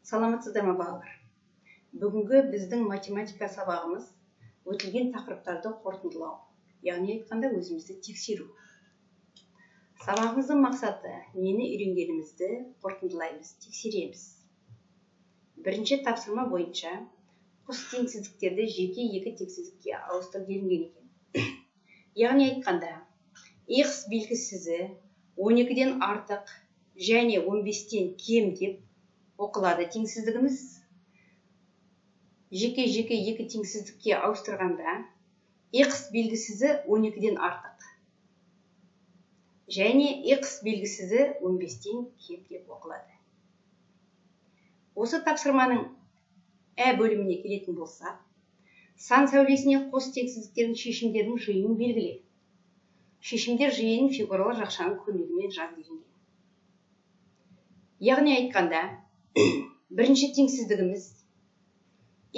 Саламатсыздар ма балалар? Бүгінгі біздің математика сабағымыз өтілген тақырыптарды қорытындылау, яғни айтқанда өзімізді тексеру. Сабағымыздың мақсаты нені үйренгенімізді қорытындылаймыз, тексереміз. Бірінші тапсырма бойынша қос теңсіздіктерді жеке екі теңсіздікке ауыстырып делінген екен. Яғни айтқанда x белгісізі 12-ден артық және 15-тен кем деп оқылады теңсіздігіміз. Жеке екі теңсіздікке ауыстырғанда x белгісізі 12-ден артық және x белгісізі 15-тен кем деп оқылады. Осы тапсырманың бөліміне келетін болсақ, сан сәулесіне қос теңсіздіктердің шешімдерінің жиынын белгіле. Шешімдер жиынын фигуралы жақшаның көмегімен жаз делінген. Яғни айтқанда, бірінші теңсіздігіміз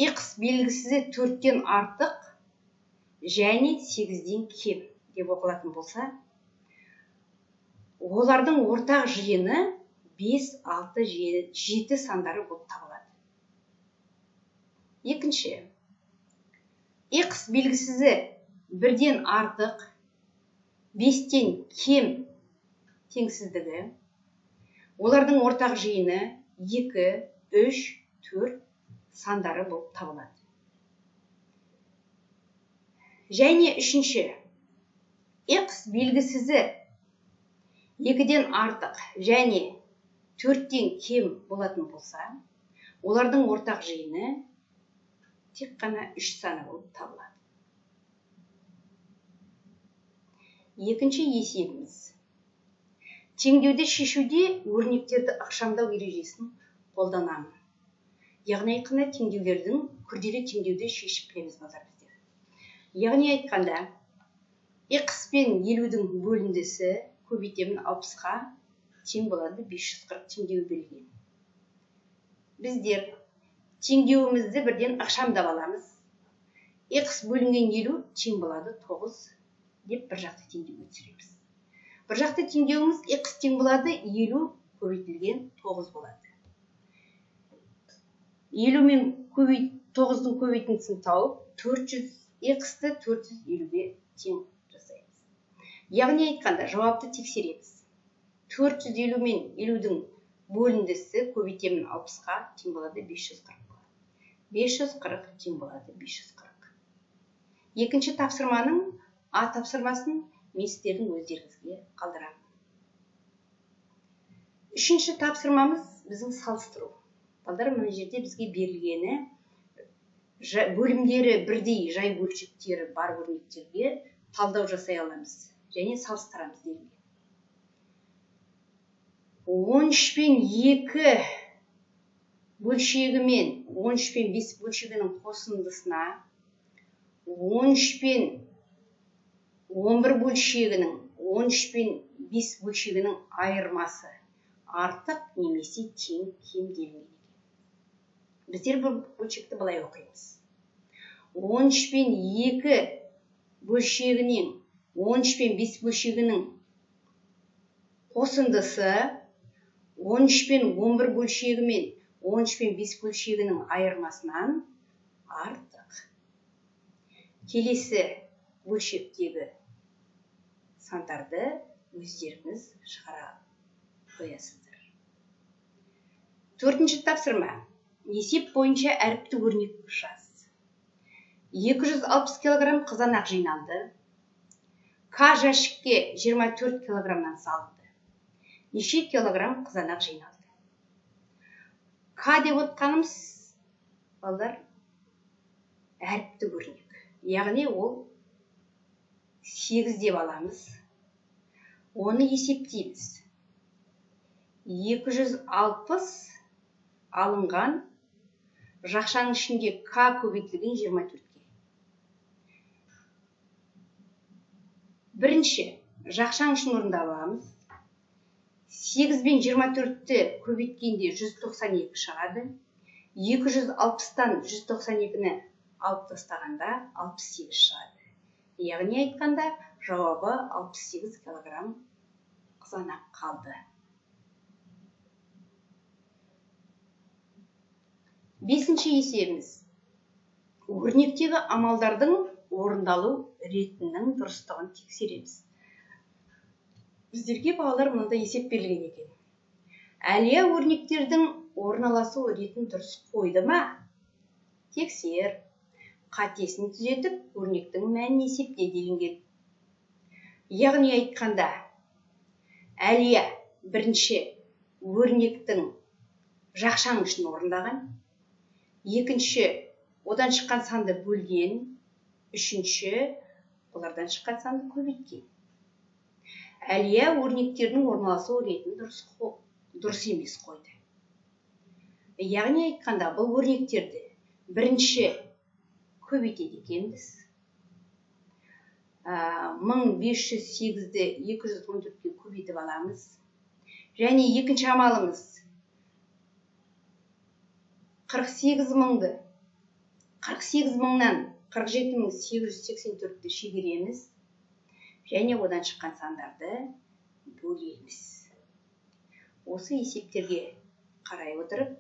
x белгісізі 4-тен артық және 8-ден кем деп оқылатын болса, олардың ортақ жиыны 5, 6, 7 сандары болып табылады. Екінші, x белгісізі 1-ден артық 5-тен кем теңсіздігі, олардың ортақ жиыны 2, 3, 4 сандары болып табылады. Және үшінші, x белгісізі 2-ден артық және 4-тен кем болатын болса, олардың ортақ жиыны тек қана 3 саны болып табылады. Екінші есебіміз. Теңдеуді шешуде өрнектерді ықшамдау ережесін қолданамын. Яғни айтқанда теңдеулердің күрделі теңдеуді шешіп білеміз біздер. Яғни айтқанда x пен 50-дің бөліндісі көбейтемін 60-ға тең болады 540 теңдеуі берілген. Біздер теңдеуімізді бірден ықшамдап аламыз. X бөлінген 50 тең болады 9 деп бір жақты теңдеуге түсіреміз. Бір жақты теңдеуіміз x тең болады 50 көбейтілген 9 болады. 50 мен 9-дың көбейтіндісін тауып, 400x-ті 450-ге тең жасаймыз. Яғни айтқанда жауапты тексереміз. 450 мен 50-дің бөліндісі көбейтемін 60-ға тең болады 540 болады. 540 тең болады 540. Екінші тапсырманың А тапсырмасын мен сіздердің өздеріңізге қалдырамын. Үшінші тапсырмамыз біздің салыстыру. Балдар, мына жерде бізге берілгені бөлімдері бірдей жай бөлшектері бар өрнектерге талдау жасай аламыз және салыстырамыз делінген. 13 пен 2 бөлшегі мен 13 пен 5 бөлшегінің қосындысына 13 пен 11 бөлшегінің 13 пен 5 бөлшегінің айырмасы артық немесе тең кем делінген. Біздер бұл бөлшекті былай оқимыз. 13 пен 2 бөлшегінен 13 пен 5 бөлшегінің қосындысы 13 пен 11 бөлшегі мен 13 пен 5 бөлшегінің айырмасынан артық. Келесі бөлшектегі сандарды өздеріңіз шығара қоясыздар. Төртінші тапсырма. Есеп бойынша әріпті өрнек жаз. 260 кг қызанақ жиналды. К жәшікке 24 кг-нан салынды. Неше килограмм қызанақ жиналды? К деп отқанымыз, балдар, әріпті өрнек. Яғни ол 8 деп аламыз. Оны есептейміз. 260 алынған жақшаның ішінде К көбейтілген 24-ке. Бірінші, жақшаның ішін орындап аламыз. 8 бен 24-ті көбейткенде 192 шығады. 260-тан 192-ні алып тастағанда 68 шығады. Яғни айтқанда жауабы 68 кг қызанақ қалды. Бесінші есебіміз. Өрнектегі амалдардың орындалу ретінің дұрыстығын тексереміз. Біздерге балалар мынандай есеп берілген екен. Әлия өрнектердің орналасу ретін дұрыс қойды ма? Тексер. Қатесін түзетіп, өрнектің мәнін есепте делінген. Яғни айтқанда, Әлия бірінші өрнектің жақшаңышын орындаған, екінші одан шыққан санды бөлген, үшінші олардан шыққан санды көбейткен. Әлия өрнектердің орналасу ретін дұрыс емес қойды. Яғни айтқанда, бұл өрнектерді бірінші көбейтеді екенбіз. 1508-ді 214-ке көбейтіп аламыз. Және екінші амалымыз 48 мыңнан 47.884-ті шегереміз. Және одан шыққан сандарды бөлеміз. Осы есептерге қарай отырып,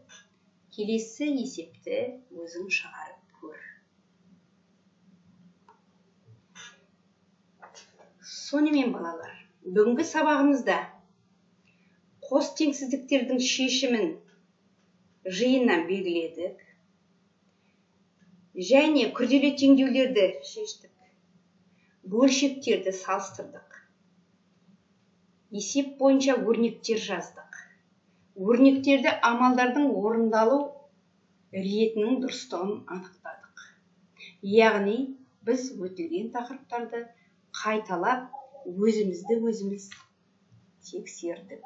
келесі есепті өзің шығарып көр. Сонымен балалар, бүгінгі сабағымызда қос теңсіздіктердің шешімін жиыннан белгіледік. Және күрделі теңдеулерді шештік. Бөлшектерді салыстырдық. Есеп бойынша өрнектер жаздық. Өрнектерді амалдардың орындалу ретінің дұрыстығын анықтадық. Яғни, біз өтілген тақырыптарды қайталап, өзіміз тексердік.